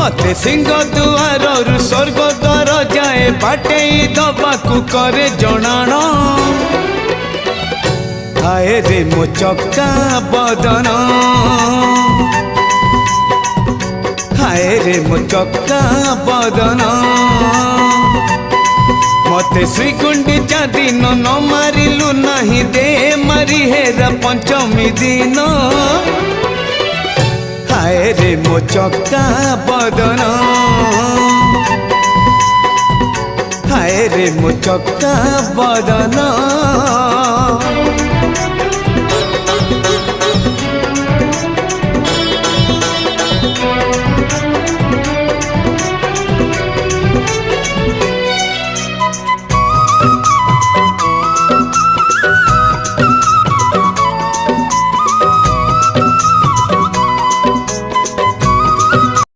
मते सिंह दुआर स्वर्ग द्वार जाए बाटे दबाकू करे जणाण हाय रे मो चक्का बदन हाय रे मो चक्का बदन मते श्रीगुंडीचा दिन न मारिलु नहीं दे मारी हेरा पंचमी दिन हाय रे मो चक्का बदन हाय रे मो चक्का बदन।